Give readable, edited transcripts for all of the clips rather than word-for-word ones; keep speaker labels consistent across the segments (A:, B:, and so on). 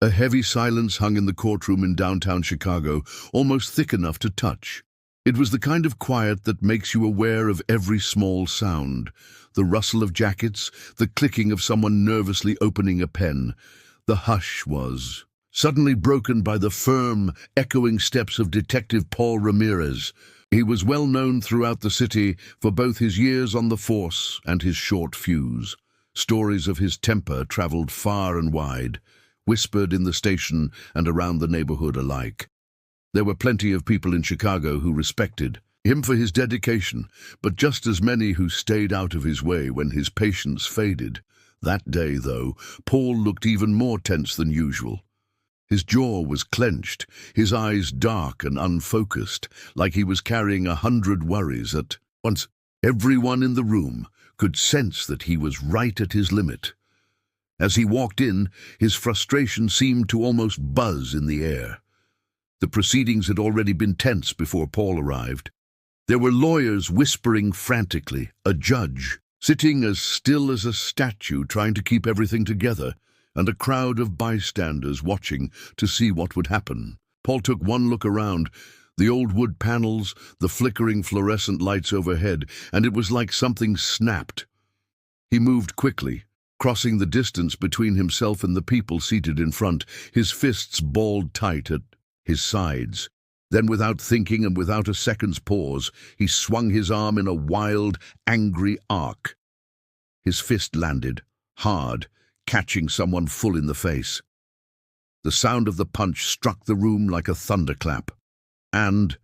A: A heavy silence hung in the courtroom in downtown Chicago, almost thick enough to touch. It was the kind of quiet that makes you aware of every small sound. The rustle of jackets, the clicking of someone nervously opening a pen. The hush was suddenly broken by the firm, echoing steps of Detective Paul Ramirez. He was well known throughout the city for both his years on the force and his short fuse. Stories of his temper traveled far and wide, whispered in the station and around the neighborhood alike. There were plenty of people in Chicago who respected him for his dedication, but just as many who stayed out of his way when his patience faded. That day, though, Paul looked even more tense than usual. His jaw was clenched, his eyes dark and unfocused, like he was carrying 100 worries at once. Everyone in the room could sense that he was right at his limit. As he walked in, his frustration seemed to almost buzz in the air. The proceedings had already been tense before Paul arrived. There were lawyers whispering frantically, a judge sitting as still as a statue trying to keep everything together, and a crowd of bystanders watching to see what would happen. Paul took one look around, the old wood panels, the flickering fluorescent lights overhead, and it was like something snapped. He moved quickly, crossing the distance between himself and the people seated in front, his fists balled tight at his sides. Then, without thinking and without a second's pause, he swung his arm in a wild, angry arc. His fist landed, hard, catching someone full in the face. The sound of the punch struck the room like a thunderclap, and,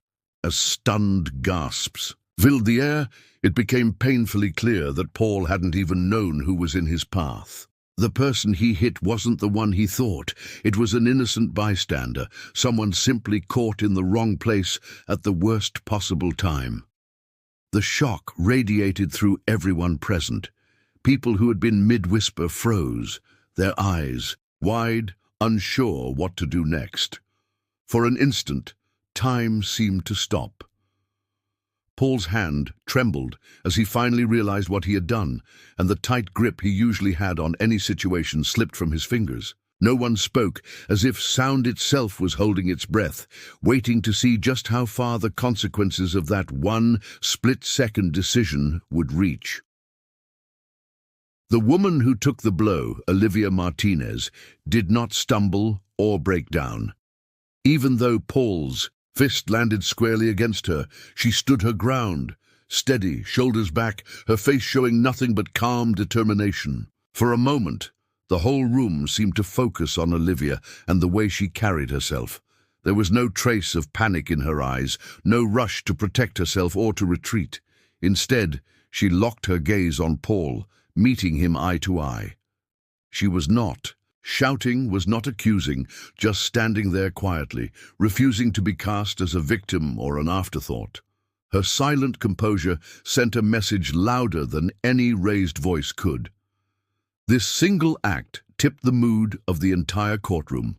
A: as stunned gasps filled the air, it became painfully clear that Paul hadn't even known who was in his path. The person he hit wasn't the one he thought. It was an innocent bystander, someone simply caught in the wrong place at the worst possible time. The shock radiated through everyone present. People who had been mid-whisper froze, their eyes wide, unsure what to do next. For an instant, time seemed to stop. Paul's hand trembled as he finally realized what he had done, and the tight grip he usually had on any situation slipped from his fingers. No one spoke, as if sound itself was holding its breath, waiting to see just how far the consequences of that one split-second decision would reach. The woman who took the blow, Olivia Martinez, did not stumble or break down. Even though Paul's fist landed squarely against her, she stood her ground, steady, shoulders back, her face showing nothing but calm determination. For a moment, the whole room seemed to focus on Olivia and the way she carried herself. There was no trace of panic in her eyes, no rush to protect herself or to retreat. Instead, she locked her gaze on Paul, meeting him eye to eye. She was not shouting, was not accusing, just standing there quietly, refusing to be cast as a victim or an afterthought. Her silent composure sent a message louder than any raised voice could. This single act tipped the mood of the entire courtroom.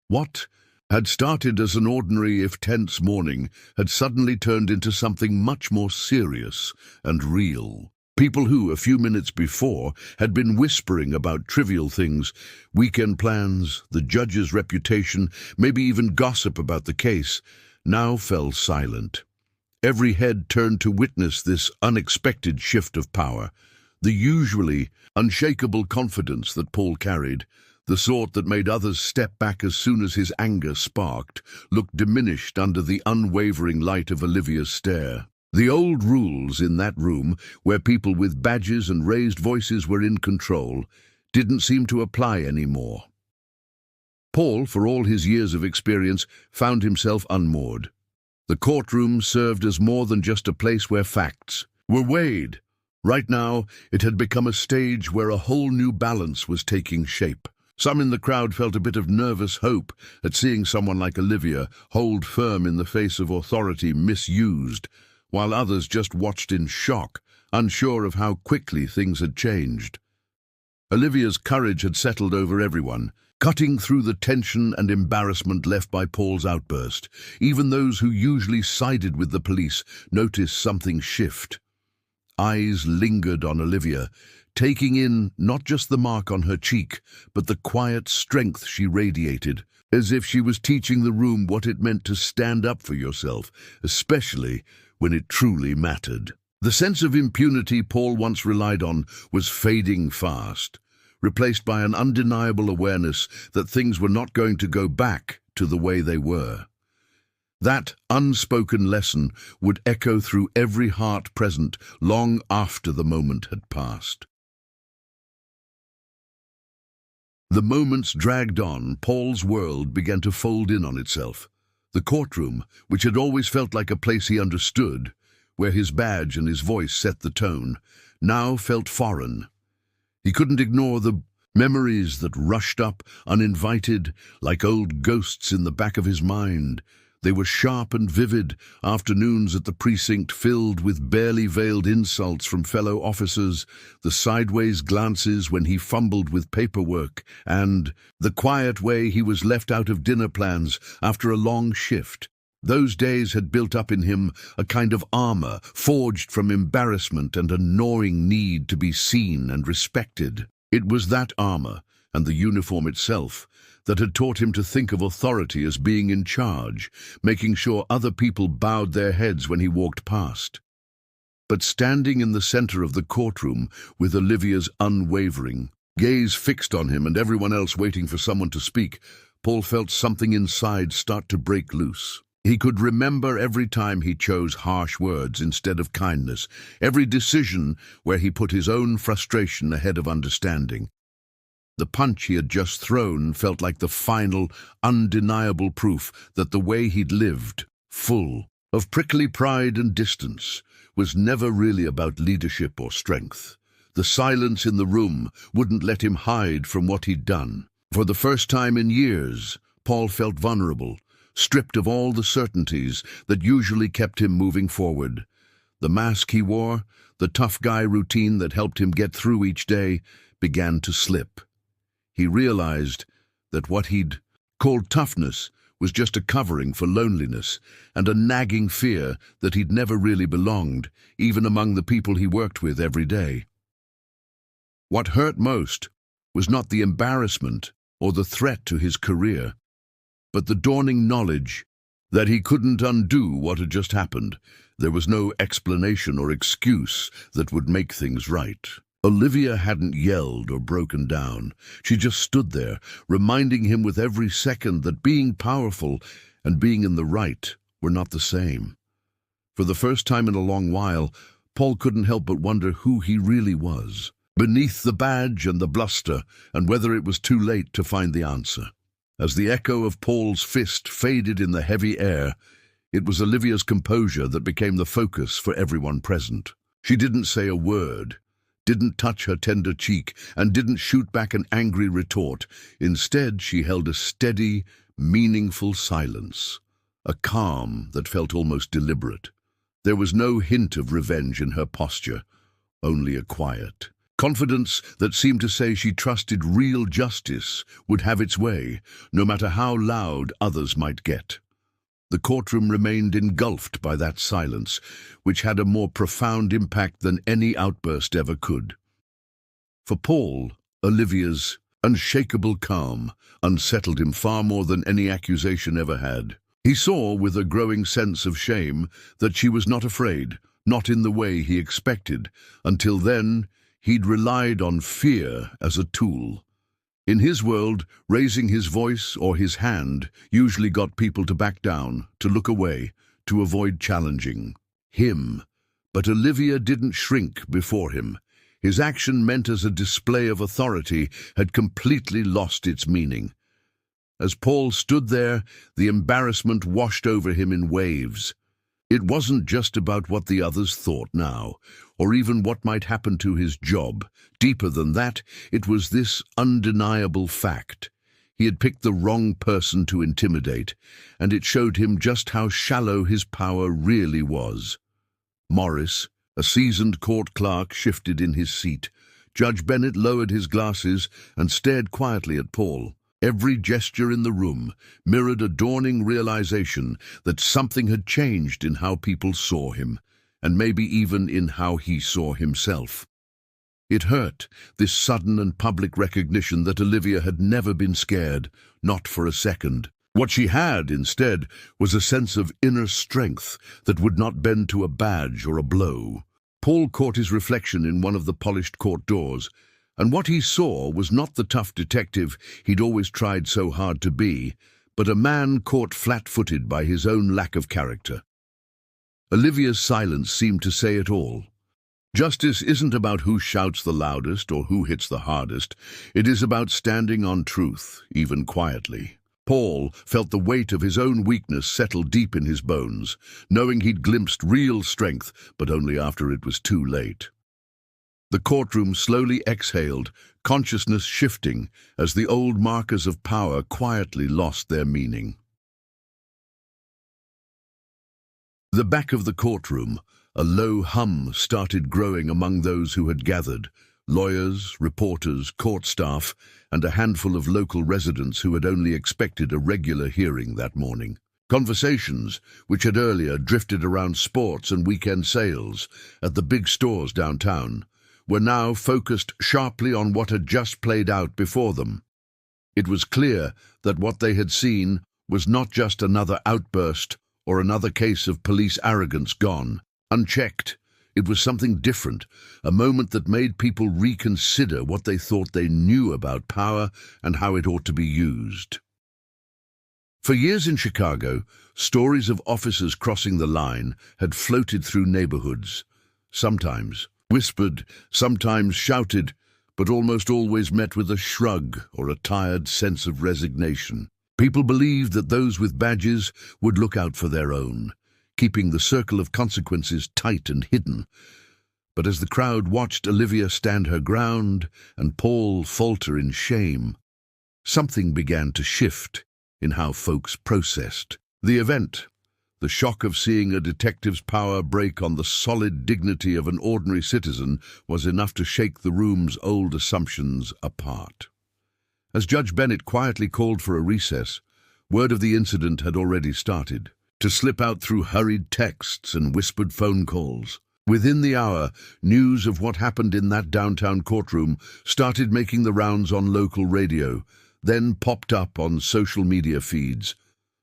A: What had started as an ordinary if tense morning had suddenly turned into something much more serious and real. People who, a few minutes before, had been whispering about trivial things, weekend plans, the judge's reputation, maybe even gossip about the case, now fell silent. Every head turned to witness this unexpected shift of power. The usually unshakable confidence that Paul carried, the sort that made others step back as soon as his anger sparked, looked diminished under the unwavering light of Olivia's stare. The old rules in that room, where people with badges and raised voices were in control, didn't seem to apply anymore. Paul, for all his years of experience, found himself unmoored. The courtroom served as more than just a place where facts were weighed. Right now, it had become a stage where a whole new balance was taking shape. Some in the crowd felt a bit of nervous hope at seeing someone like Olivia hold firm in the face of authority misused, while others just watched in shock, unsure of how quickly things had changed. Olivia's courage had settled over everyone, cutting through the tension and embarrassment left by Paul's outburst. Even those who usually sided with the police noticed something shift. Eyes lingered on Olivia, taking in not just the mark on her cheek, but the quiet strength she radiated, as if she was teaching the room what it meant to stand up for yourself, especially when it truly mattered. The sense of impunity Paul once relied on was fading fast, replaced by an undeniable awareness that things were not going to go back to the way they were. That unspoken lesson would echo through every heart present long after the moment had passed. The moments dragged on. Paul's world began to fold in on itself. The courtroom, which had always felt like a place he understood, where his badge and his voice set the tone, now felt foreign. He couldn't ignore the memories that rushed up, uninvited, like old ghosts in the back of his mind. They were sharp and vivid, afternoons at the precinct filled with barely veiled insults from fellow officers, the sideways glances when he fumbled with paperwork, and the quiet way he was left out of dinner plans after a long shift. Those days had built up in him a kind of armor, forged from embarrassment and a gnawing need to be seen and respected. It was that armor, and the uniform itself, that had taught him to think of authority as being in charge, making sure other people bowed their heads when he walked past. But standing in the center of the courtroom, with Olivia's unwavering gaze fixed on him and everyone else waiting for someone to speak, Paul felt something inside start to break loose. He could remember every time he chose harsh words instead of kindness, every decision where he put his own frustration ahead of understanding. The punch he had just thrown felt like the final, undeniable proof that the way he'd lived, full of prickly pride and distance, was never really about leadership or strength. The silence in the room wouldn't let him hide from what he'd done. For the first time in years, Paul felt vulnerable, stripped of all the certainties that usually kept him moving forward. The mask he wore, the tough guy routine that helped him get through each day, began to slip. He realized that what he'd called toughness was just a covering for loneliness and a nagging fear that he'd never really belonged, even among the people he worked with every day. What hurt most was not the embarrassment or the threat to his career, but the dawning knowledge that he couldn't undo what had just happened. There was no explanation or excuse that would make things right. Olivia hadn't yelled or broken down. She just stood there, reminding him with every second that being powerful and being in the right were not the same. For the first time in a long while, Paul couldn't help but wonder who he really was, beneath the badge and the bluster, and whether it was too late to find the answer. As the echo of Paul's fist faded in the heavy air, it was Olivia's composure that became the focus for everyone present. She didn't say a word, didn't touch her tender cheek, and didn't shoot back an angry retort. Instead, she held a steady, meaningful silence, a calm that felt almost deliberate. There was no hint of revenge in her posture, only a quiet confidence that seemed to say she trusted real justice would have its way, no matter how loud others might get. The courtroom remained engulfed by that silence, which had a more profound impact than any outburst ever could. For Paul, Olivia's unshakable calm unsettled him far more than any accusation ever had. He saw, with a growing sense of shame, that she was not afraid, not in the way he expected. Until then, he'd relied on fear as a tool. In his world, raising his voice or his hand usually got people to back down, to look away, to avoid challenging him. But Olivia didn't shrink before him. His action, meant as a display of authority, had completely lost its meaning. As Paul stood there, the embarrassment washed over him in waves. It wasn't just about what the others thought now, or even what might happen to his job. Deeper than that, it was this undeniable fact. He had picked the wrong person to intimidate, and it showed him just how shallow his power really was. Morris, a seasoned court clerk, shifted in his seat. Judge Bennett lowered his glasses and stared quietly at Paul. Every gesture in the room mirrored a dawning realization that something had changed in how people saw him, and maybe even in how he saw himself. It hurt, this sudden and public recognition that Olivia had never been scared, not for a second. What she had, instead, was a sense of inner strength that would not bend to a badge or a blow. Paul caught his reflection in one of the polished court doors, and what he saw was not the tough detective he'd always tried so hard to be, but a man caught flat-footed by his own lack of character. Olivia's silence seemed to say it all. Justice isn't about who shouts the loudest or who hits the hardest. It is about standing on truth, even quietly. Paul felt the weight of his own weakness settle deep in his bones, knowing he'd glimpsed real strength, but only after it was too late. The courtroom slowly exhaled, consciousness shifting as the old markers of power quietly lost their meaning. The back of the courtroom, a low hum started growing among those who had gathered, lawyers, reporters, court staff, and a handful of local residents who had only expected a regular hearing that morning. Conversations, which had earlier drifted around sports and weekend sales at the big stores downtown, were now focused sharply on what had just played out before them. It was clear that what they had seen was not just another outburst or another case of police arrogance gone unchecked. It was something different, a moment that made people reconsider what they thought they knew about power and how it ought to be used. For years in Chicago, stories of officers crossing the line had floated through neighborhoods, sometimes whispered, sometimes shouted, but almost always met with a shrug or a tired sense of resignation. People believed that those with badges would look out for their own, keeping the circle of consequences tight and hidden. But as the crowd watched Olivia stand her ground and Paul falter in shame, something began to shift in how folks processed the event. The shock of seeing a detective's power break on the solid dignity of an ordinary citizen was enough to shake the room's old assumptions apart. As Judge Bennett quietly called for a recess, word of the incident had already started to slip out through hurried texts and whispered phone calls. Within the hour, news of what happened in that downtown courtroom started making the rounds on local radio, then popped up on social media feeds.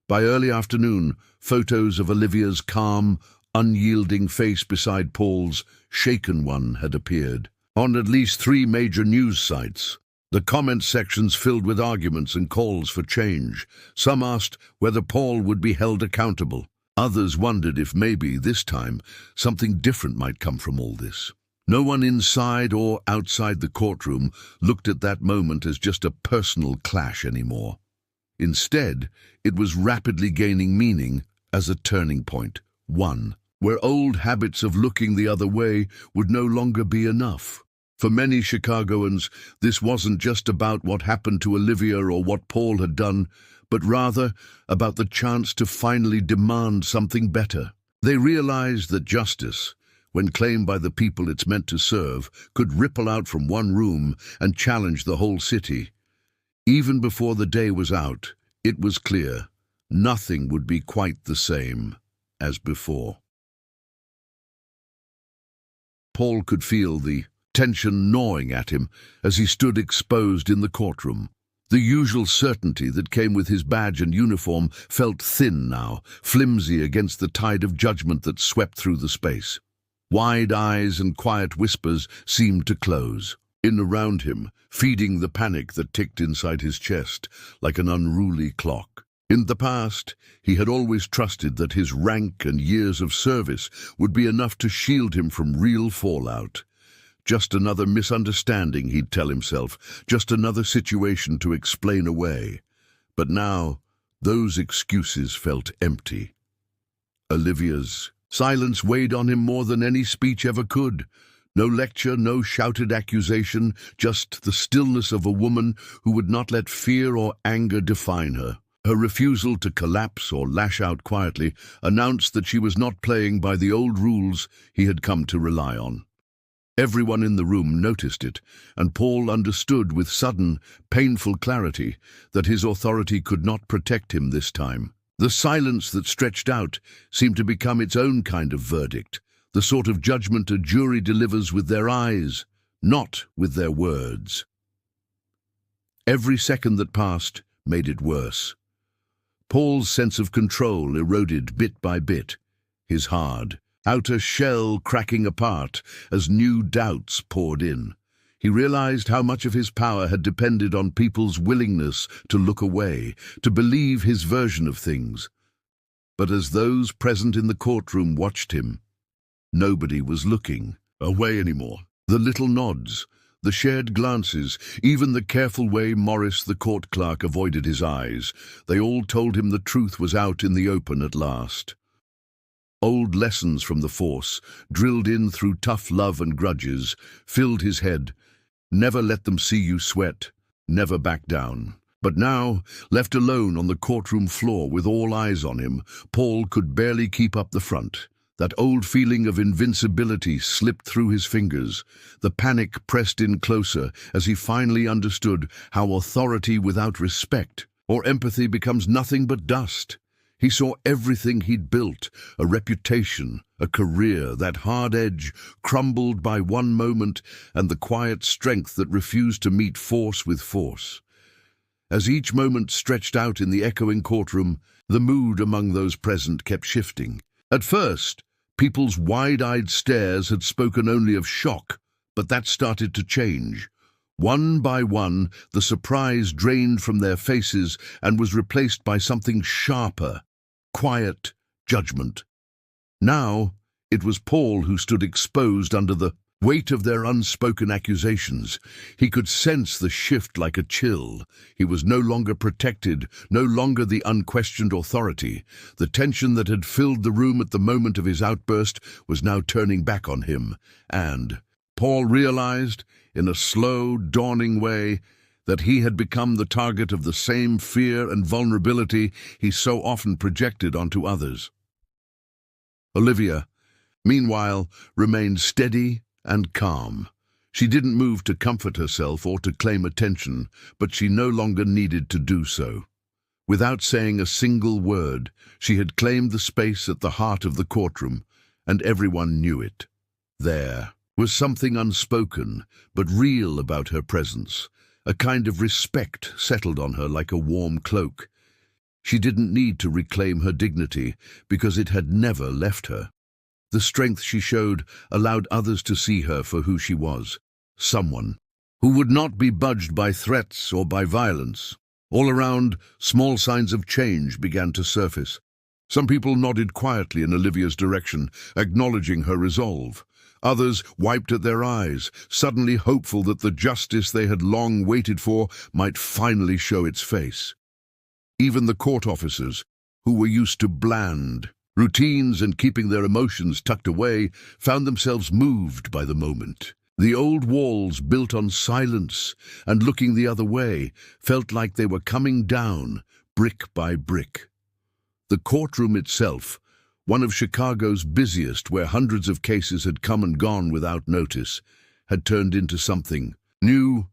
A: By early afternoon, photos of Olivia's calm, unyielding face beside Paul's shaken one had appeared. On at least 3 major news sites, the comment sections filled with arguments and calls for change. Some asked whether Paul would be held accountable. Others wondered if maybe, this time, something different might come from all this. No one inside or outside the courtroom looked at that moment as just a personal clash anymore. Instead, it was rapidly gaining meaning as a turning point, one where old habits of looking the other way would no longer be enough. For many Chicagoans, this wasn't just about what happened to Olivia or what Paul had done, but rather about the chance to finally demand something better. They realized that justice, when claimed by the people it's meant to serve, could ripple out from one room and challenge the whole city. Even before the day was out, it was clear nothing would be quite the same as before. Paul could feel the tension gnawing at him as he stood exposed in the courtroom. The usual certainty that came with his badge and uniform felt thin now, flimsy against the tide of judgment that swept through the space. Wide eyes and quiet whispers seemed to close in around him, feeding the panic that ticked inside his chest like an unruly clock. In the past, he had always trusted that his rank and years of service would be enough to shield him from real fallout. Just another misunderstanding, he'd tell himself, just another situation to explain away. But now, those excuses felt empty. Olivia's silence weighed on him more than any speech ever could. No lecture, no shouted accusation, just the stillness of a woman who would not let fear or anger define her. Her refusal to collapse or lash out quietly announced that she was not playing by the old rules he had come to rely on. Everyone in the room noticed it, and Paul understood with sudden, painful clarity that his authority could not protect him this time. The silence that stretched out seemed to become its own kind of verdict, the sort of judgment a jury delivers with their eyes, not with their words. Every second that passed made it worse. Paul's sense of control eroded bit by bit, his hard, outer shell cracking apart as new doubts poured in. He realized how much of his power had depended on people's willingness to look away, to believe his version of things. But as those present in the courtroom watched him, nobody was looking away anymore. The little nods, the shared glances, even the careful way Morris, the court clerk, avoided his eyes, they all told him the truth was out in the open at last. Old lessons from the force, drilled in through tough love and grudges, filled his head. Never let them see you sweat, never back down. But now, left alone on the courtroom floor with all eyes on him, Paul could barely keep up the front. That old feeling of invincibility slipped through his fingers. The panic pressed in closer as he finally understood how authority without respect or empathy becomes nothing but dust. He saw everything he'd built, a reputation, a career, that hard edge crumbled by one moment, and the quiet strength that refused to meet force with force. As each moment stretched out in the echoing courtroom, the mood among those present kept shifting. At first, people's wide-eyed stares had spoken only of shock, but that started to change. One by one, the surprise drained from their faces and was replaced by something sharper, quiet judgment. Now, it was Paul who stood exposed under the weight of their unspoken accusations. He could sense the shift like a chill. He was no longer protected, no longer the unquestioned authority. The tension that had filled the room at the moment of his outburst was now turning back on him. And Paul realized, in a slow, dawning way, that he had become the target of the same fear and vulnerability he so often projected onto others. Olivia, meanwhile, remained steady and calm. She didn't move to comfort herself or to claim attention, but she no longer needed to do so. Without saying a single word, she had claimed the space at the heart of the courtroom, and everyone knew it. There was something unspoken, but real about her presence. A kind of respect settled on her like a warm cloak. She didn't need to reclaim her dignity, because it had never left her. The strength she showed allowed others to see her for who she was, someone who would not be budged by threats or by violence. All around, small signs of change began to surface. Some people nodded quietly in Olivia's direction, acknowledging her resolve. Others wiped at their eyes, suddenly hopeful that the justice they had long waited for might finally show its face. Even the court officers, who were used to bland routines and keeping their emotions tucked away, found themselves moved by the moment. The old walls built on silence and looking the other way felt like they were coming down, brick by brick. The courtroom itself, one of Chicago's busiest, where hundreds of cases had come and gone without notice, had turned into something new.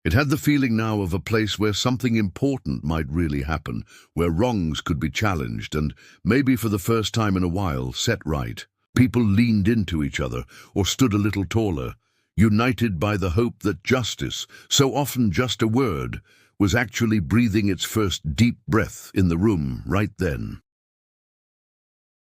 A: It had the feeling now of a place where something important might really happen, where wrongs could be challenged and, maybe for the first time in a while, set right. People leaned into each other or stood a little taller, united by the hope that justice, so often just a word, was actually breathing its first deep breath in the room right then.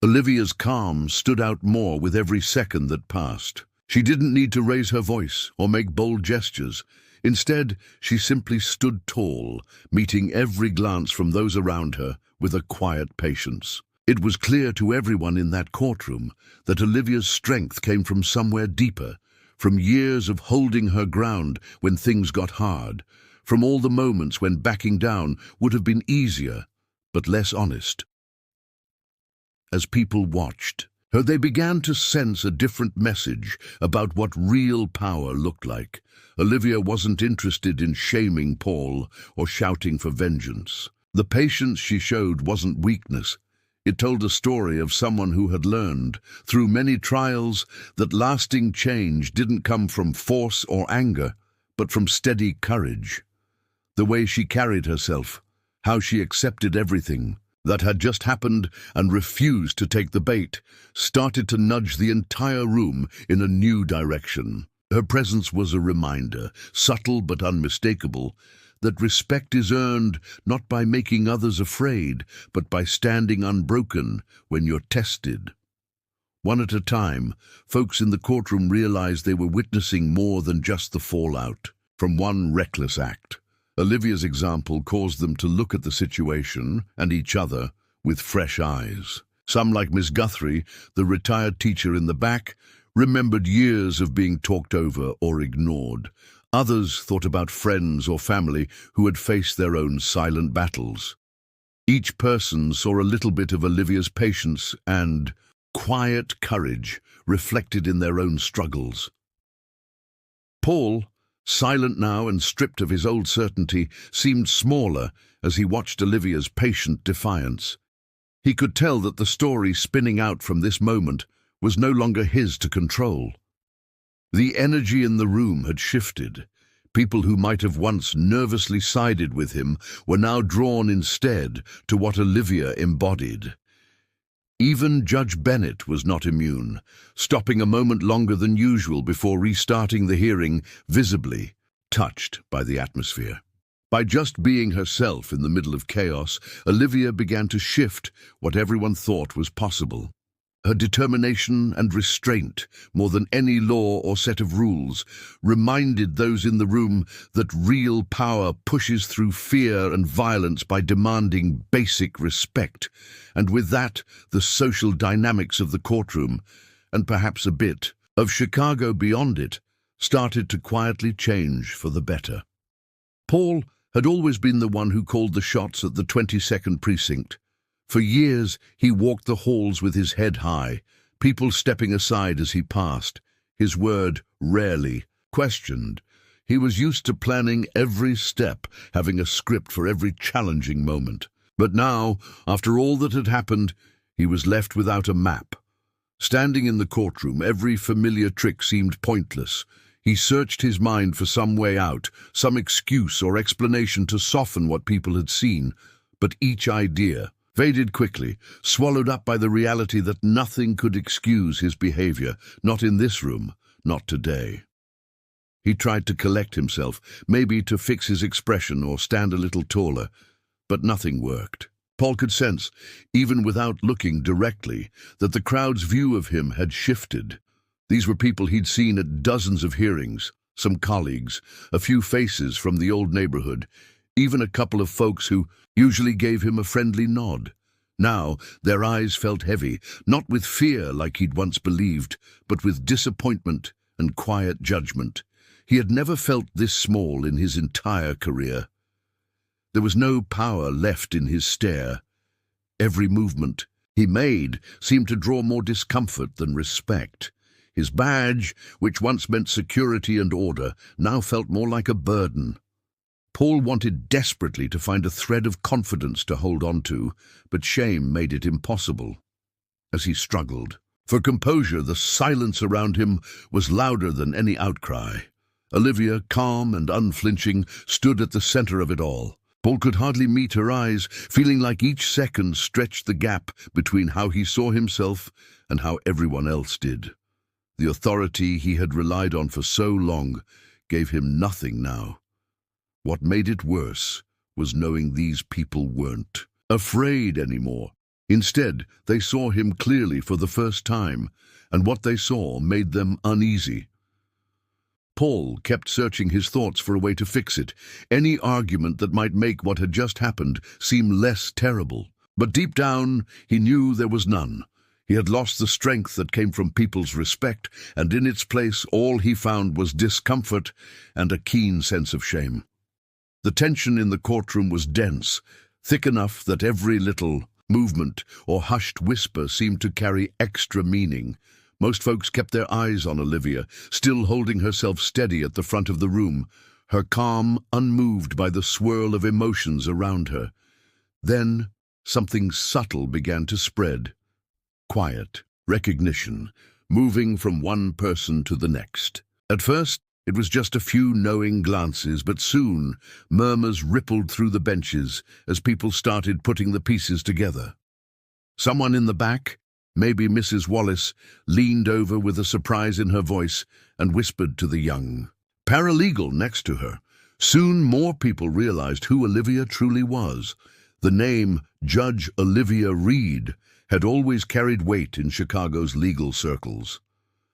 A: Olivia's calm stood out more with every second that passed. She didn't need to raise her voice or make bold gestures. Instead, she simply stood tall, meeting every glance from those around her with a quiet patience. It was clear to everyone in that courtroom that Olivia's strength came from somewhere deeper, from years of holding her ground when things got hard, from all the moments when backing down would have been easier, but less honest. As people watched her, they began to sense a different message about what real power looked like. Olivia wasn't interested in shaming Paul or shouting for vengeance. The patience she showed wasn't weakness. It told a story of someone who had learned, through many trials, that lasting change didn't come from force or anger, but from steady courage. The way she carried herself, how she accepted everything that had just happened and refused to take the bait, started to nudge the entire room in a new direction. Her presence was a reminder, subtle but unmistakable, that respect is earned not by making others afraid, but by standing unbroken when you're tested. One at a time, folks in the courtroom realized they were witnessing more than just the fallout from one reckless act. Olivia's example caused them to look at the situation and each other with fresh eyes. Some, like Miss Guthrie, the retired teacher in the back, remembered years of being talked over or ignored. Others thought about friends or family who had faced their own silent battles. Each person saw a little bit of Olivia's patience and quiet courage reflected in their own struggles. Paul, silent now and stripped of his old certainty, seemed smaller as he watched Olivia's patient defiance. He could tell that the story spinning out from this moment was no longer his to control. The energy in the room had shifted. People who might have once nervously sided with him were now drawn instead to what Olivia embodied. Even Judge Bennett was not immune, stopping a moment longer than usual before restarting the hearing, visibly touched by the atmosphere. By just being herself in the middle of chaos, Olivia began to shift what everyone thought was possible. Her determination and restraint, more than any law or set of rules, reminded those in the room that real power pushes through fear and violence by demanding basic respect, and with that, the social dynamics of the courtroom, and perhaps a bit of Chicago beyond it, started to quietly change for the better. Paul had always been the one who called the shots at the 22nd Precinct. For years, he walked the halls with his head high, people stepping aside as he passed, his word rarely questioned. He was used to planning every step, having a script for every challenging moment. But now, after all that had happened, he was left without a map. Standing in the courtroom, every familiar trick seemed pointless. He searched his mind for some way out, some excuse or explanation to soften what people had seen, but each idea faded quickly, swallowed up by the reality that nothing could excuse his behavior, not in this room, not today. He tried to collect himself, maybe to fix his expression or stand a little taller, but nothing worked. Paul could sense, even without looking directly, that the crowd's view of him had shifted. These were people he'd seen at dozens of hearings, some colleagues, a few faces from the old neighborhood, even a couple of folks who usually gave him a friendly nod. Now, their eyes felt heavy, not with fear like he'd once believed, but with disappointment and quiet judgment. He had never felt this small in his entire career. There was no power left in his stare. Every movement he made seemed to draw more discomfort than respect. His badge, which once meant security and order, now felt more like a burden. Paul wanted desperately to find a thread of confidence to hold on to, but shame made it impossible. As he struggled for composure, the silence around him was louder than any outcry. Olivia, calm and unflinching, stood at the center of it all. Paul could hardly meet her eyes, feeling like each second stretched the gap between how he saw himself and how everyone else did. The authority he had relied on for so long gave him nothing now. What made it worse was knowing these people weren't afraid anymore. Instead, they saw him clearly for the first time, and what they saw made them uneasy. Paul kept searching his thoughts for a way to fix it, any argument that might make what had just happened seem less terrible. But deep down, he knew there was none. He had lost the strength that came from people's respect, and in its place all he found was discomfort and a keen sense of shame. The tension in the courtroom was dense, thick enough that every little movement or hushed whisper seemed to carry extra meaning. Most folks kept their eyes on Olivia, still holding herself steady at the front of the room, her calm unmoved by the swirl of emotions around her. Then something subtle began to spread. Quiet, recognition, moving from one person to the next. At first, it was just a few knowing glances, but soon murmurs rippled through the benches as people started putting the pieces together. Someone in the back, maybe Mrs. Wallace, leaned over with a surprise in her voice and whispered to the young paralegal next to her. Soon more people realized who Olivia truly was. The name Judge Olivia Reed had always carried weight in Chicago's legal circles.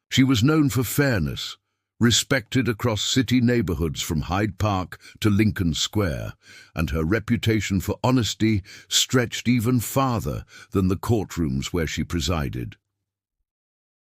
A: She was known for fairness, respected across city neighborhoods from Hyde Park to Lincoln Square, and her reputation for honesty stretched even farther than the courtrooms where she presided.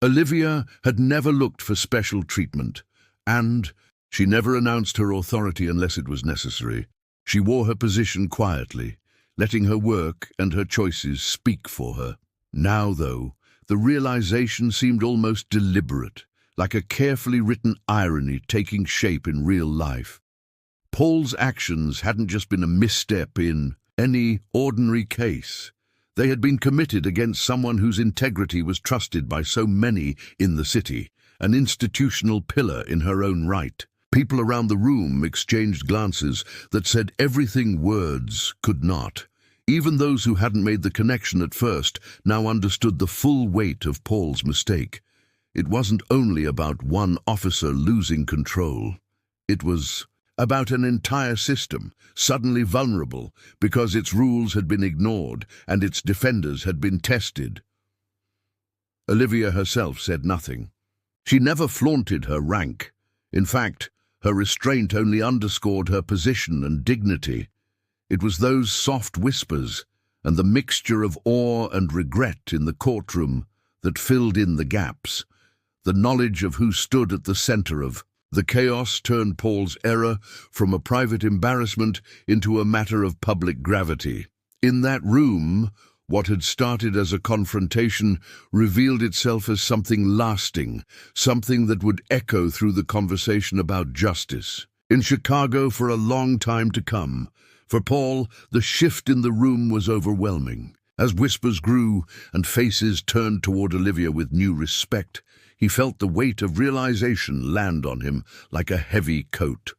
A: Olivia had never looked for special treatment, and she never announced her authority unless it was necessary. She wore her position quietly, letting her work and her choices speak for her. Now, though, the realization seemed almost deliberate, like a carefully written irony taking shape in real life. Paul's actions hadn't just been a misstep in any ordinary case. They had been committed against someone whose integrity was trusted by so many in the city, an institutional pillar in her own right. People around the room exchanged glances that said everything words could not. Even those who hadn't made the connection at first now understood the full weight of Paul's mistake. It wasn't only about one officer losing control. It was about an entire system, suddenly vulnerable because its rules had been ignored and its defenders had been tested. Olivia herself said nothing. She never flaunted her rank. In fact, her restraint only underscored her position and dignity. It was those soft whispers and the mixture of awe and regret in the courtroom that filled in the gaps. The knowledge of who stood at the center of the chaos turned Paul's error from a private embarrassment into a matter of public gravity. In that room, what had started as a confrontation revealed itself as something lasting, something that would echo through the conversation about justice. In Chicago for a long time to come, for Paul, the shift in the room was overwhelming. As whispers grew and faces turned toward Olivia with new respect, he felt the weight of realization land on him like a heavy coat.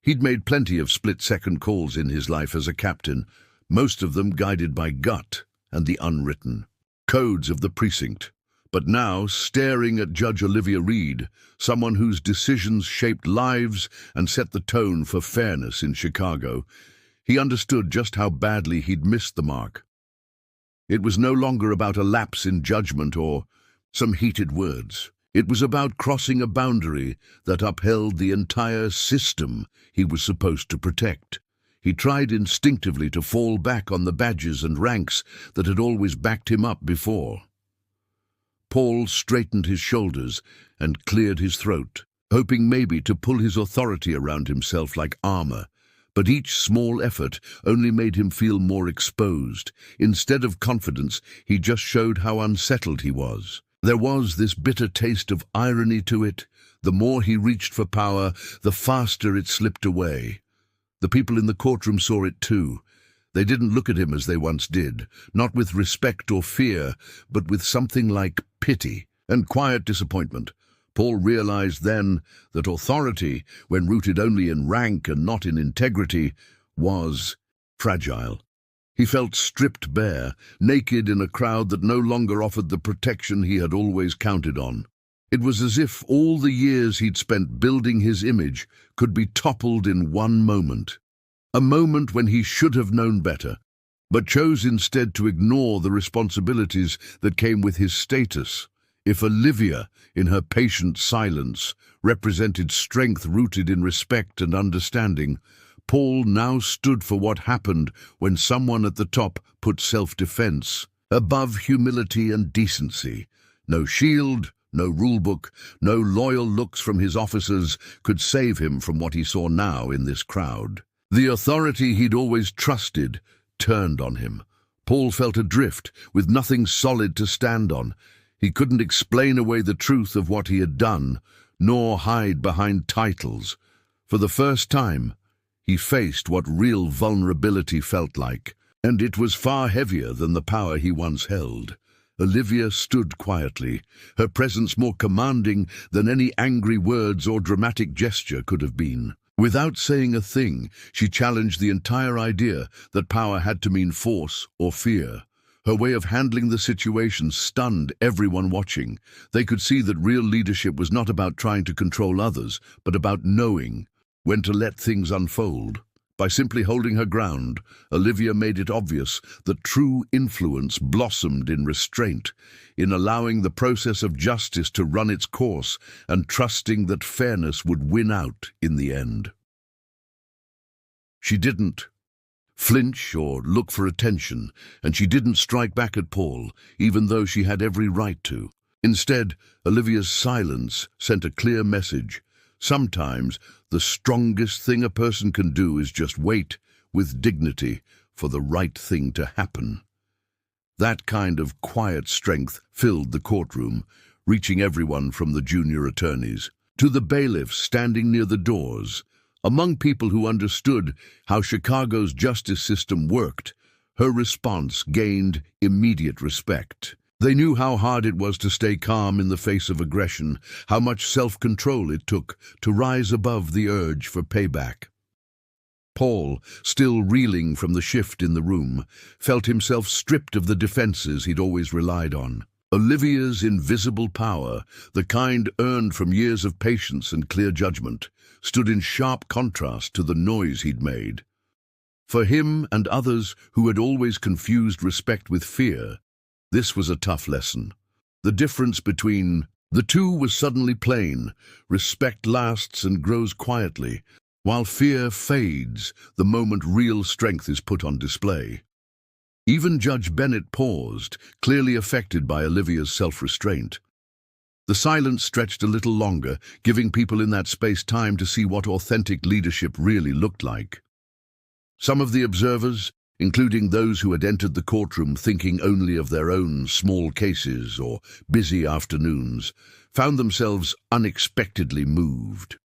A: He'd made plenty of split-second calls in his life as a captain, most of them guided by gut and the unwritten codes of the precinct. But now, staring at Judge Olivia Reed, someone whose decisions shaped lives and set the tone for fairness in Chicago, he understood just how badly he'd missed the mark. It was no longer about a lapse in judgment or some heated words. It was about crossing a boundary that upheld the entire system he was supposed to protect. He tried instinctively to fall back on the badges and ranks that had always backed him up before. Paul straightened his shoulders and cleared his throat, hoping maybe to pull his authority around himself like armor. But each small effort only made him feel more exposed. Instead of confidence, he just showed how unsettled he was. There was this bitter taste of irony to it. The more he reached for power, the faster it slipped away. The people in the courtroom saw it too. They didn't look at him as they once did, not with respect or fear, but with something like pity and quiet disappointment. Paul realized then that authority, when rooted only in rank and not in integrity, was fragile. He felt stripped bare, naked in a crowd that no longer offered the protection he had always counted on. It was as if all the years he'd spent building his image could be toppled in one moment. A moment when he should have known better, but chose instead to ignore the responsibilities that came with his status. If Olivia, in her patient silence, represented strength rooted in respect and understanding, Paul now stood for what happened when someone at the top put self-defense above humility and decency. No shield, no rulebook, no loyal looks from his officers could save him from what he saw now in this crowd. The authority he'd always trusted turned on him. Paul felt adrift, with nothing solid to stand on. He couldn't explain away the truth of what he had done, nor hide behind titles. For the first time, he faced what real vulnerability felt like, and it was far heavier than the power he once held. Olivia stood quietly, her presence more commanding than any angry words or dramatic gesture could have been. Without saying a thing, she challenged the entire idea that power had to mean force or fear. Her way of handling the situation stunned everyone watching. They could see that real leadership was not about trying to control others, but about knowing when to let things unfold. By simply holding her ground, Olivia made it obvious that true influence blossomed in restraint, in allowing the process of justice to run its course and trusting that fairness would win out in the end. She didn't flinch or look for attention, and she didn't strike back at Paul, even though she had every right to. Instead, Olivia's silence sent a clear message. Sometimes, the strongest thing a person can do is just wait with dignity for the right thing to happen. That kind of quiet strength filled the courtroom, reaching everyone from the junior attorneys to the bailiffs standing near the doors. Among people who understood how Chicago's justice system worked, her response gained immediate respect. They knew how hard it was to stay calm in the face of aggression, how much self-control it took to rise above the urge for payback. Paul, still reeling from the shift in the room, felt himself stripped of the defenses he'd always relied on. Olivia's invisible power, the kind earned from years of patience and clear judgment, stood in sharp contrast to the noise he'd made. For him and others who had always confused respect with fear, this was a tough lesson. The difference between the two was suddenly plain. Respect lasts and grows quietly, while fear fades the moment real strength is put on display. Even Judge Bennett paused, clearly affected by Olivia's self-restraint. The silence stretched a little longer, giving people in that space time to see what authentic leadership really looked like. Some of the observers, including those who had entered the courtroom thinking only of their own small cases or busy afternoons, found themselves unexpectedly moved.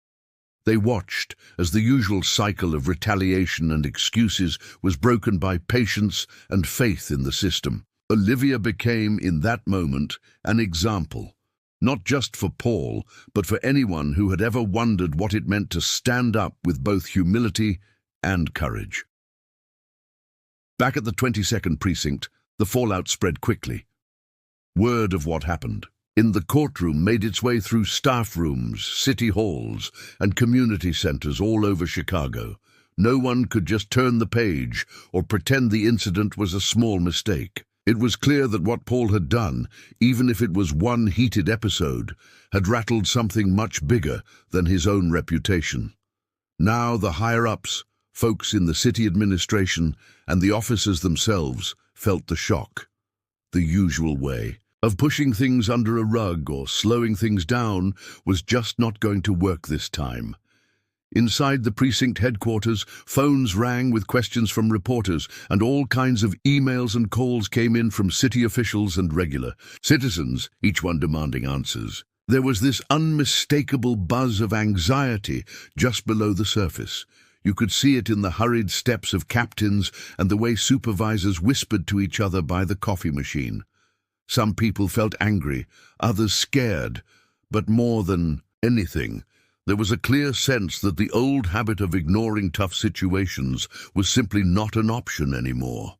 A: They watched as the usual cycle of retaliation and excuses was broken by patience and faith in the system. Olivia became, in that moment, an example, not just for Paul, but for anyone who had ever wondered what it meant to stand up with both humility and courage. Back at the 22nd precinct, the fallout spread quickly. Word of what happened in the courtroom made its way through staff rooms, city halls, and community centers all over Chicago. No one could just turn the page or pretend the incident was a small mistake. It was clear that what Paul had done, even if it was one heated episode, had rattled something much bigger than his own reputation. Now the higher-ups, folks in the city administration, and the officers themselves felt the shock. The usual way of pushing things under a rug or slowing things down was just not going to work this time. Inside the precinct headquarters, phones rang with questions from reporters, and all kinds of emails and calls came in from city officials and regular citizens, each one demanding answers. There was this unmistakable buzz of anxiety just below the surface. You could see it in the hurried steps of captains and the way supervisors whispered to each other by the coffee machine. Some people felt angry, others scared, but more than anything, there was a clear sense that the old habit of ignoring tough situations was simply not an option anymore.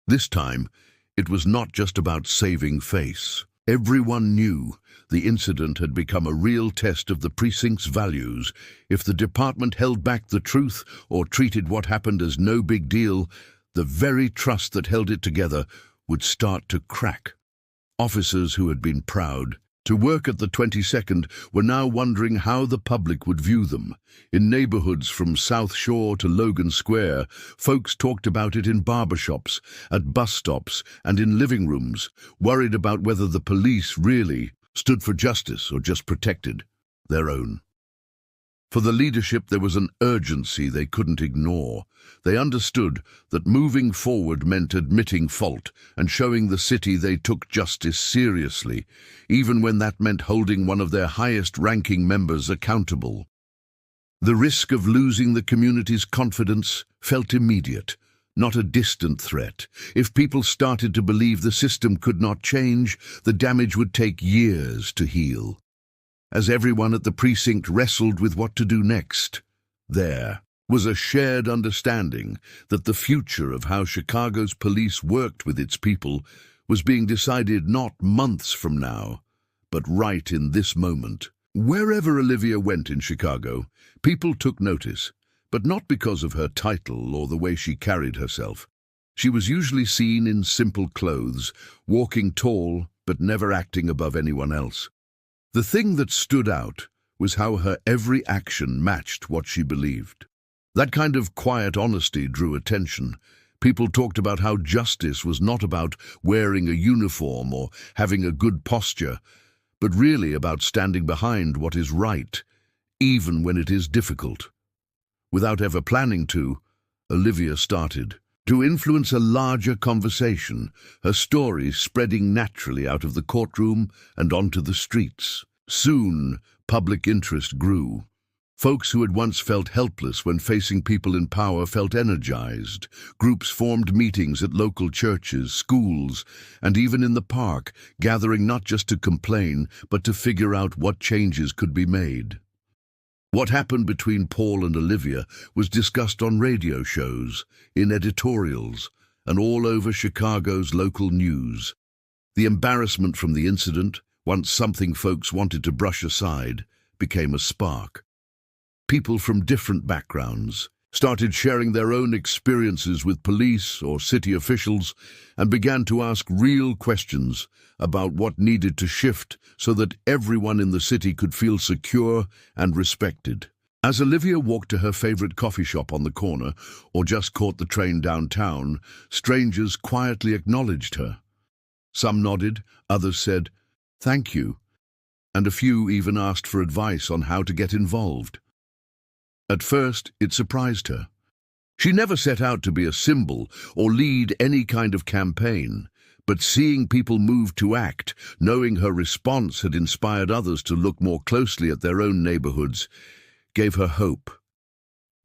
A: This time, it was not just about saving face. Everyone knew the incident had become a real test of the precinct's values. If the department held back the truth or treated what happened as no big deal, the very trust that held it together would start to crack. Officers who had been proud to work at the 22nd were now wondering how the public would view them. In neighborhoods from South Shore to Logan Square, folks talked about it in barbershops, at bus stops, and in living rooms, worried about whether the police really stood for justice or just protected their own. For the leadership, there was an urgency they couldn't ignore. They understood that moving forward meant admitting fault and showing the city they took justice seriously, even when that meant holding one of their highest-ranking members accountable. The risk of losing the community's confidence felt immediate, not a distant threat. If people started to believe the system could not change, the damage would take years to heal. As everyone at the precinct wrestled with what to do next, there was a shared understanding that the future of how Chicago's police worked with its people was being decided not months from now, but right in this moment. Wherever Olivia went in Chicago, people took notice, but not because of her title or the way she carried herself. She was usually seen in simple clothes, walking tall but never acting above anyone else. The thing that stood out was how her every action matched what she believed. That kind of quiet honesty drew attention. People talked about how justice was not about wearing a uniform or having a good posture, but really about standing behind what is right, even when it is difficult. Without ever planning to, Olivia started to influence a larger conversation, her story spreading naturally out of the courtroom and onto the streets. Soon, public interest grew. Folks who had once felt helpless when facing people in power felt energized. Groups formed meetings at local churches, schools, and even in the park, gathering not just to complain, but to figure out what changes could be made. What happened between Paul and Olivia was discussed on radio shows, in editorials, and all over Chicago's local news. The embarrassment from the incident, once something folks wanted to brush aside, became a spark. People from different backgrounds started sharing their own experiences with police or city officials and began to ask real questions about what needed to shift so that everyone in the city could feel secure and respected. As Olivia walked to her favorite coffee shop on the corner or just caught the train downtown, strangers quietly acknowledged her. Some nodded, others said, "Thank you," and a few even asked for advice on how to get involved. At first, it surprised her. She never set out to be a symbol or lead any kind of campaign, but seeing people move to act, knowing her response had inspired others to look more closely at their own neighborhoods, gave her hope.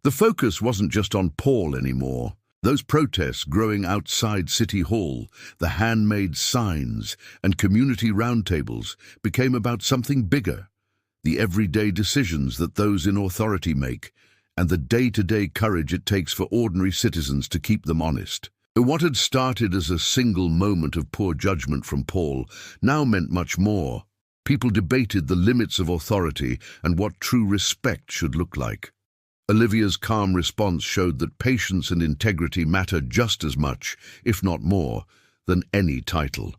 A: The focus wasn't just on Paul anymore. Those protests growing outside City Hall, the handmade signs, and community roundtables became about something bigger. The everyday decisions that those in authority make, and the day-to-day courage it takes for ordinary citizens to keep them honest. What had started as a single moment of poor judgment from Paul now meant much more. People debated the limits of authority and what true respect should look like. Olivia's calm response showed that patience and integrity matter just as much, if not more, than any title.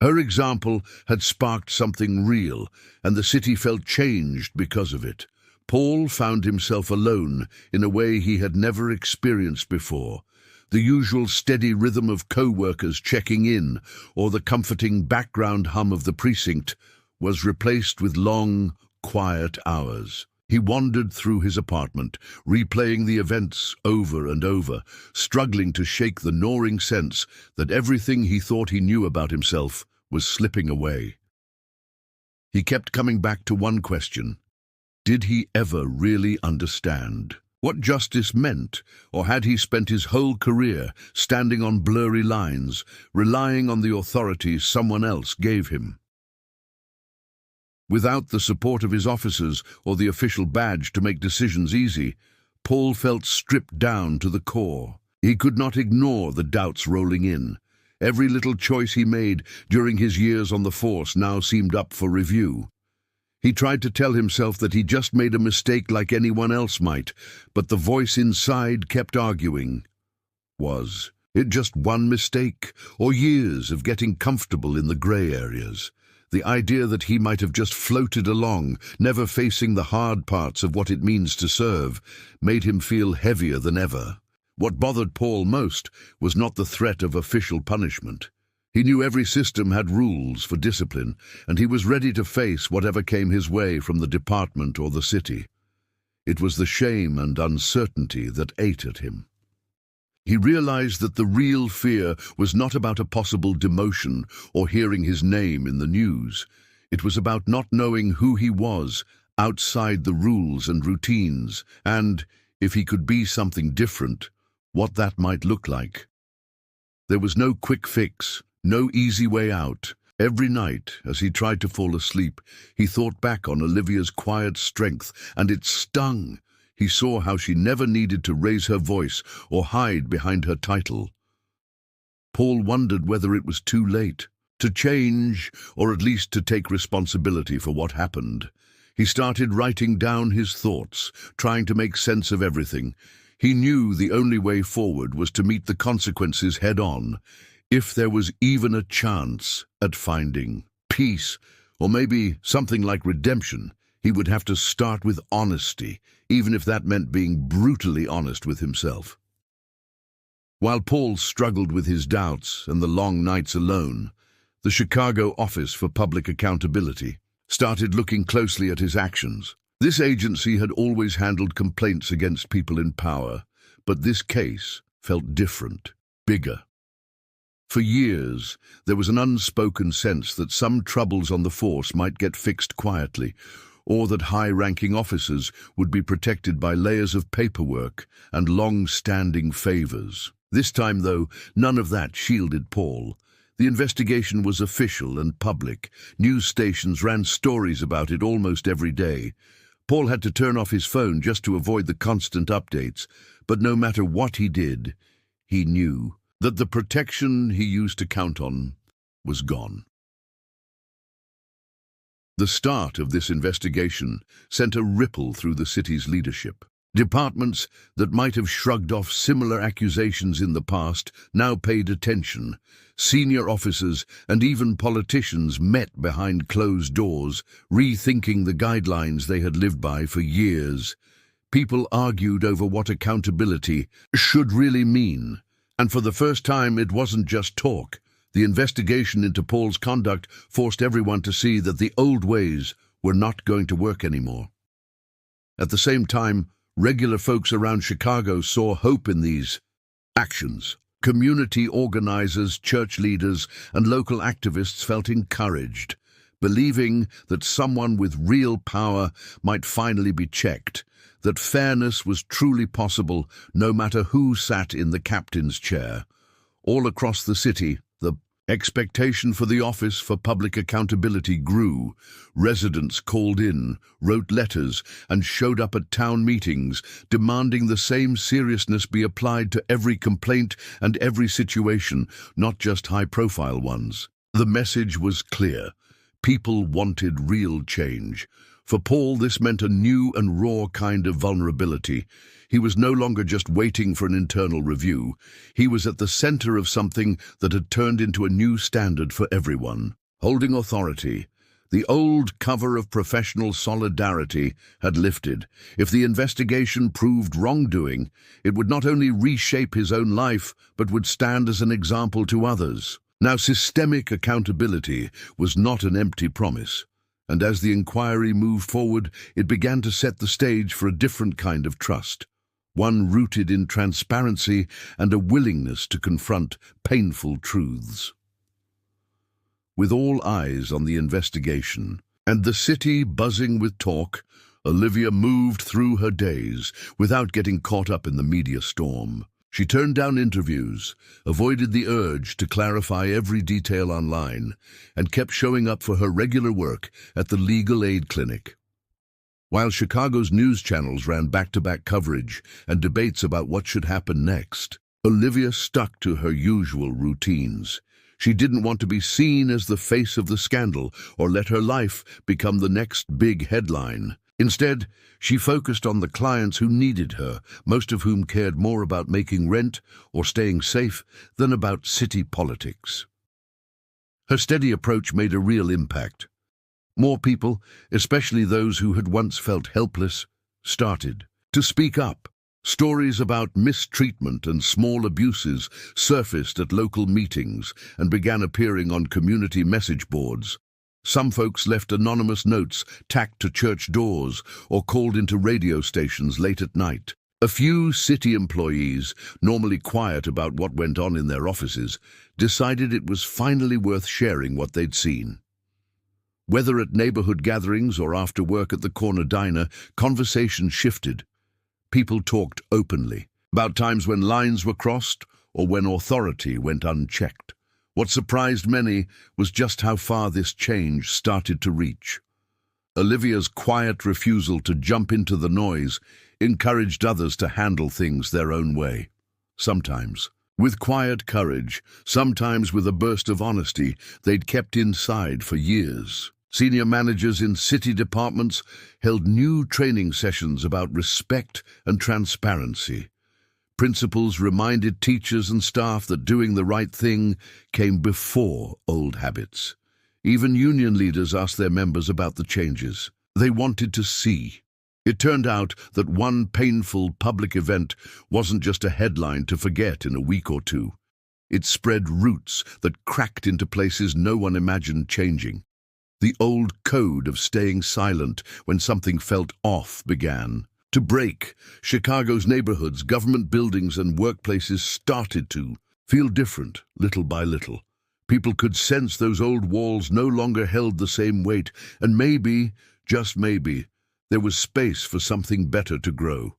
A: Her example had sparked something real, and the city felt changed because of it. Paul found himself alone in a way he had never experienced before. The usual steady rhythm of co-workers checking in, or the comforting background hum of the precinct, was replaced with long, quiet hours. He wandered through his apartment, replaying the events over and over, struggling to shake the gnawing sense that everything he thought he knew about himself was slipping away. He kept coming back to one question. Did he ever really understand what justice meant, or had he spent his whole career standing on blurry lines, relying on the authority someone else gave him? Without the support of his officers or the official badge to make decisions easy, Paul felt stripped down to the core. He could not ignore the doubts rolling in. Every little choice he made during his years on the force now seemed up for review. He tried to tell himself that he just made a mistake like anyone else might, but the voice inside kept arguing. Was it just one mistake, or years of getting comfortable in the grey areas? The idea that he might have just floated along, never facing the hard parts of what it means to serve, made him feel heavier than ever. What bothered Paul most was not the threat of official punishment. He knew every system had rules for discipline, and he was ready to face whatever came his way from the department or the city. It was the shame and uncertainty that ate at him. He realized that the real fear was not about a possible demotion or hearing his name in the news. It was about not knowing who he was outside the rules and routines, and, if he could be something different, what that might look like. There was no quick fix, no easy way out. Every night, as he tried to fall asleep, he thought back on Olivia's quiet strength, and it stung. He saw how she never needed to raise her voice or hide behind her title. Paul wondered whether it was too late to change, or at least to take responsibility for what happened. He started writing down his thoughts, trying to make sense of everything. He knew the only way forward was to meet the consequences head-on, if there was even a chance at finding peace, or maybe something like redemption. He would have to start with honesty, even if that meant being brutally honest with himself. While Paul struggled with his doubts and the long nights alone, the Chicago Office for Public Accountability started looking closely at his actions. This agency had always handled complaints against people in power, but this case felt different, bigger. For years, there was an unspoken sense that some troubles on the force might get fixed quietly, or that high-ranking officers would be protected by layers of paperwork and long-standing favors. This time, though, none of that shielded Paul. The investigation was official and public. News stations ran stories about it almost every day. Paul had to turn off his phone just to avoid the constant updates, but no matter what he did, he knew that the protection he used to count on was gone. The start of this investigation sent a ripple through the city's leadership. Departments that might have shrugged off similar accusations in the past now paid attention. Senior officers and even politicians met behind closed doors, rethinking the guidelines they had lived by for years. People argued over what accountability should really mean, and for the first time it wasn't just talk. The investigation into Paul's conduct forced everyone to see that the old ways were not going to work anymore. At the same time, regular folks around Chicago saw hope in these actions. Community organizers, church leaders, and local activists felt encouraged, believing that someone with real power might finally be checked, that fairness was truly possible no matter who sat in the captain's chair. All across the city, the expectation for the Office for Public Accountability grew. Residents called in, wrote letters, and showed up at town meetings, demanding the same seriousness be applied to every complaint and every situation, not just high-profile ones. The message was clear. People wanted real change. For Paul, this meant a new and raw kind of vulnerability. He was no longer just waiting for an internal review. He was at the center of something that had turned into a new standard for everyone. Holding authority, the old cover of professional solidarity had lifted. If the investigation proved wrongdoing, it would not only reshape his own life, but would stand as an example to others. Now, systemic accountability was not an empty promise. And as the inquiry moved forward, it began to set the stage for a different kind of trust. One rooted in transparency and a willingness to confront painful truths. With all eyes on the investigation, and the city buzzing with talk, Olivia moved through her days without getting caught up in the media storm. She turned down interviews, avoided the urge to clarify every detail online, and kept showing up for her regular work at the legal aid clinic. While Chicago's news channels ran back-to-back coverage and debates about what should happen next, Olivia stuck to her usual routines. She didn't want to be seen as the face of the scandal or let her life become the next big headline. Instead, she focused on the clients who needed her, most of whom cared more about making rent or staying safe than about city politics. Her steady approach made a real impact. More people, especially those who had once felt helpless, started to speak up. Stories about mistreatment and small abuses surfaced at local meetings and began appearing on community message boards. Some folks left anonymous notes tacked to church doors or called into radio stations late at night. A few city employees, normally quiet about what went on in their offices, decided it was finally worth sharing what they'd seen. Whether at neighborhood gatherings or after work at the corner diner, conversation shifted. People talked openly about times when lines were crossed or when authority went unchecked. What surprised many was just how far this change started to reach. Olivia's quiet refusal to jump into the noise encouraged others to handle things their own way. Sometimes, with quiet courage, sometimes with a burst of honesty they'd kept inside for years. Senior managers in city departments held new training sessions about respect and transparency. Principals reminded teachers and staff that doing the right thing came before old habits. Even union leaders asked their members about the changes they wanted to see. It turned out that one painful public event wasn't just a headline to forget in a week or two. It spread roots that cracked into places no one imagined changing. The old code of staying silent when something felt off began to break. Chicago's neighborhoods, government buildings, and workplaces started to feel different, little by little. People could sense those old walls no longer held the same weight, and maybe, just maybe, there was space for something better to grow.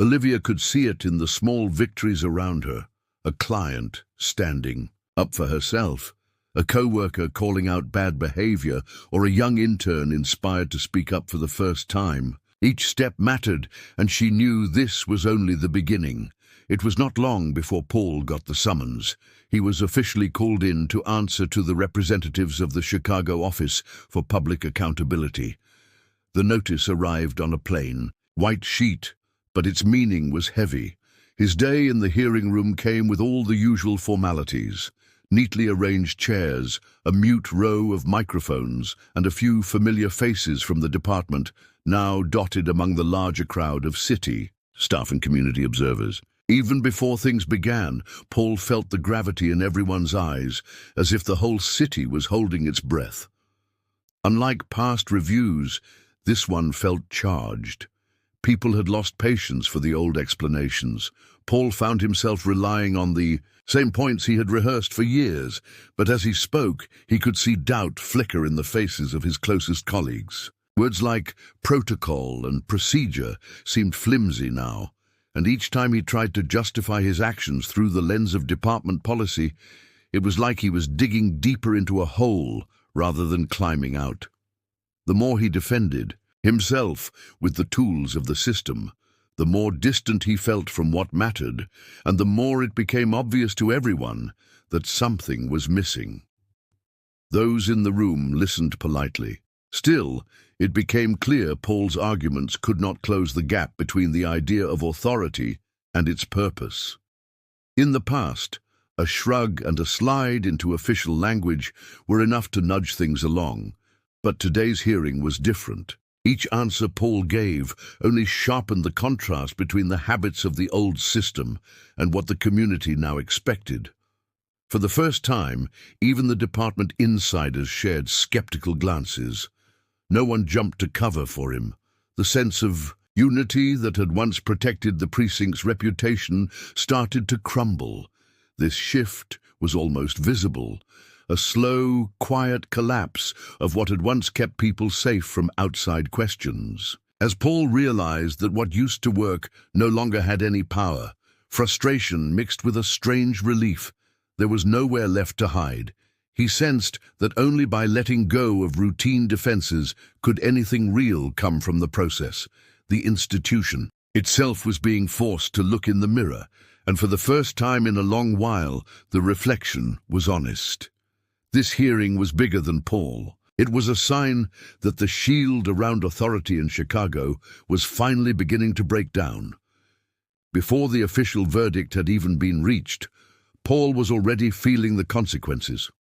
A: Olivia could see it in the small victories around her. A client standing up for herself, a co-worker calling out bad behavior, or a young intern inspired to speak up for the first time. Each step mattered, and she knew this was only the beginning. It was not long before Paul got the summons. He was officially called in to answer to the representatives of the Chicago office for public accountability. The notice arrived on a plain, white sheet, but its meaning was heavy. His day in the hearing room came with all the usual formalities. Neatly arranged chairs, a mute row of microphones, and a few familiar faces from the department, now dotted among the larger crowd of city staff and community observers. Even before things began, Paul felt the gravity in everyone's eyes, as if the whole city was holding its breath. Unlike past reviews, this one felt charged. People had lost patience for the old explanations. Paul found himself relying on the same points he had rehearsed for years, but as he spoke, he could see doubt flicker in the faces of his closest colleagues. Words like protocol and procedure seemed flimsy now, and each time he tried to justify his actions through the lens of department policy, it was like he was digging deeper into a hole rather than climbing out. The more he defended himself with the tools of the system, the more distant he felt from what mattered, and the more it became obvious to everyone that something was missing. Those in the room listened politely. Still, it became clear Paul's arguments could not close the gap between the idea of authority and its purpose. In the past, a shrug and a slide into official language were enough to nudge things along, but today's hearing was different. Each answer Paul gave only sharpened the contrast between the habits of the old system and what the community now expected. For the first time, even the department insiders shared skeptical glances. No one jumped to cover for him. The sense of unity that had once protected the precinct's reputation started to crumble. This shift was almost visible, a slow, quiet collapse of what had once kept people safe from outside questions. As Paul realized that what used to work no longer had any power, frustration mixed with a strange relief. There was nowhere left to hide. He sensed that only by letting go of routine defenses could anything real come from the process. The institution itself was being forced to look in the mirror, and for the first time in a long while, the reflection was honest. This hearing was bigger than Paul. It was a sign that the shield around authority in Chicago was finally beginning to break down. Before the official verdict had even been reached, Paul was already feeling the consequences.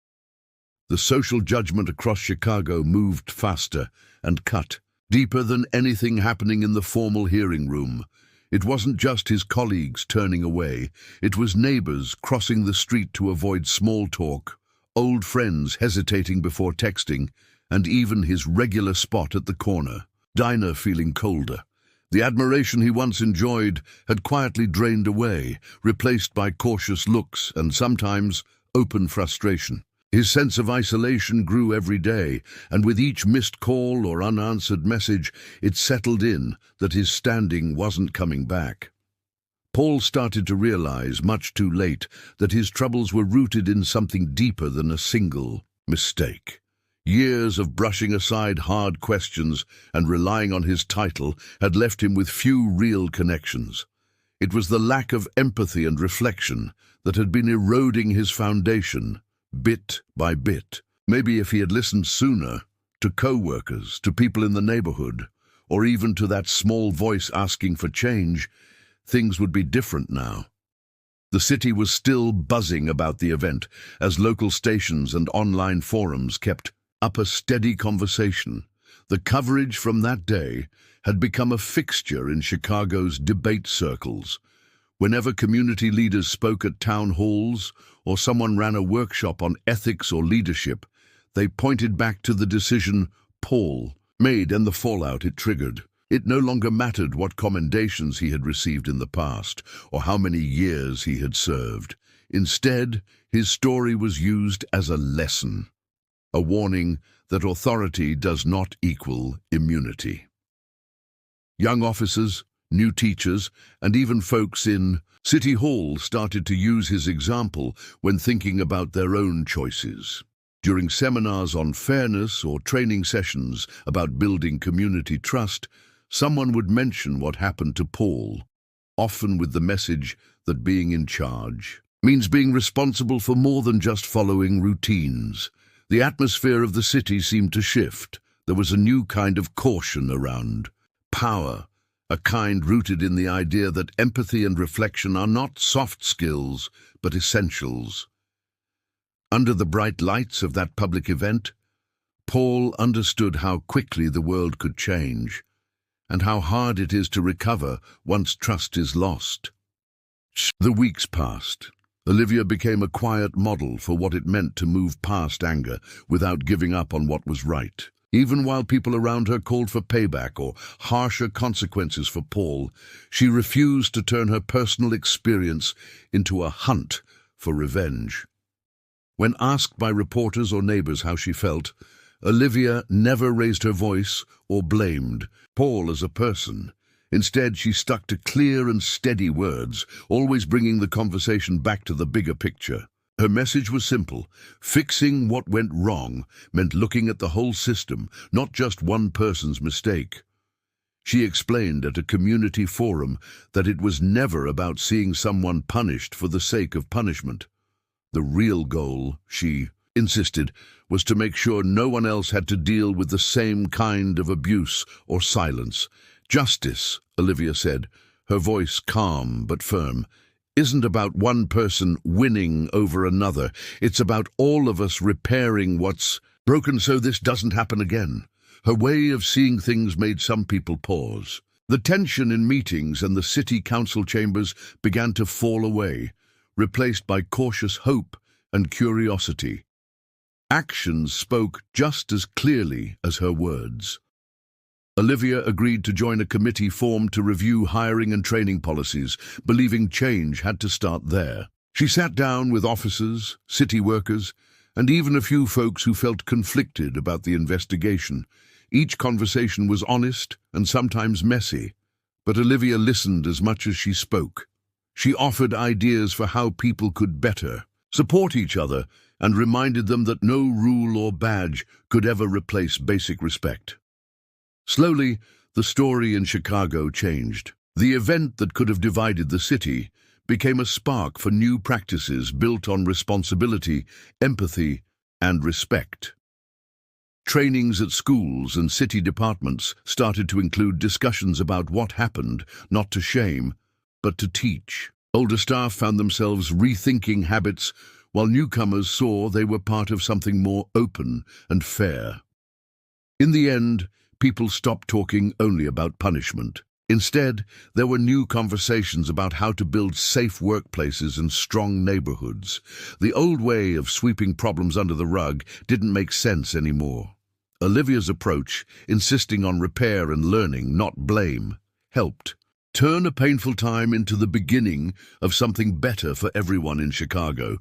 A: The social judgment across Chicago moved faster and cut deeper than anything happening in the formal hearing room. It wasn't just his colleagues turning away. It was neighbors crossing the street to avoid small talk, old friends hesitating before texting, and even his regular spot at the corner diner feeling colder. The admiration he once enjoyed had quietly drained away, replaced by cautious looks and sometimes open frustration. His sense of isolation grew every day, and with each missed call or unanswered message, it settled in that his standing wasn't coming back. Paul started to realize, much too late, that his troubles were rooted in something deeper than a single mistake. Years of brushing aside hard questions and relying on his title had left him with few real connections. It was the lack of empathy and reflection that had been eroding his foundation, bit by bit. Maybe if he had listened sooner, to co-workers, to people in the neighborhood, or even to that small voice asking for change, things would be different now. The city was still buzzing about the event, as local stations and online forums kept up a steady conversation. The coverage from that day had become a fixture in Chicago's debate circles. Whenever community leaders spoke at town halls or someone ran a workshop on ethics or leadership, they pointed back to the decision Paul made and the fallout it triggered. It no longer mattered what commendations he had received in the past or how many years he had served. Instead, his story was used as a lesson, a warning that authority does not equal immunity. Young officers, new teachers, and even folks in City Hall started to use his example when thinking about their own choices. During seminars on fairness or training sessions about building community trust, someone would mention what happened to Paul, often with the message that being in charge means being responsible for more than just following routines. The atmosphere of the city seemed to shift. There was a new kind of caution around power, a kind rooted in the idea that empathy and reflection are not soft skills, but essentials. Under the bright lights of that public event, Paul understood how quickly the world could change, and how hard it is to recover once trust is lost. The weeks passed. Olivia became a quiet model for what it meant to move past anger without giving up on what was right. Even while people around her called for payback or harsher consequences for Paul, she refused to turn her personal experience into a hunt for revenge. When asked by reporters or neighbors how she felt, Olivia never raised her voice or blamed Paul as a person. Instead, she stuck to clear and steady words, always bringing the conversation back to the bigger picture. Her message was simple. Fixing what went wrong meant looking at the whole system, not just one person's mistake. She explained at a community forum that it was never about seeing someone punished for the sake of punishment. The real goal, she insisted, was to make sure no one else had to deal with the same kind of abuse or silence. Justice, Olivia said, her voice calm but firm, isn't about one person winning over another. It's about all of us repairing what's broken so this doesn't happen again. Her way of seeing things made some people pause. The tension in meetings and the city council chambers began to fall away, replaced by cautious hope and curiosity. Actions spoke just as clearly as her words. Olivia agreed to join a committee formed to review hiring and training policies, believing change had to start there. She sat down with officers, city workers, and even a few folks who felt conflicted about the investigation. Each conversation was honest and sometimes messy, but Olivia listened as much as she spoke. She offered ideas for how people could better support each other and reminded them that no rule or badge could ever replace basic respect. Slowly, the story in Chicago changed. The event that could have divided the city became a spark for new practices built on responsibility, empathy, and respect. Trainings at schools and city departments started to include discussions about what happened, not to shame, but to teach. Older staff found themselves rethinking habits, while newcomers saw they were part of something more open and fair. In the end, people stopped talking only about punishment. Instead, there were new conversations about how to build safe workplaces and strong neighborhoods. The old way of sweeping problems under the rug didn't make sense anymore. Olivia's approach, insisting on repair and learning, not blame, helped turn a painful time into the beginning of something better for everyone in Chicago.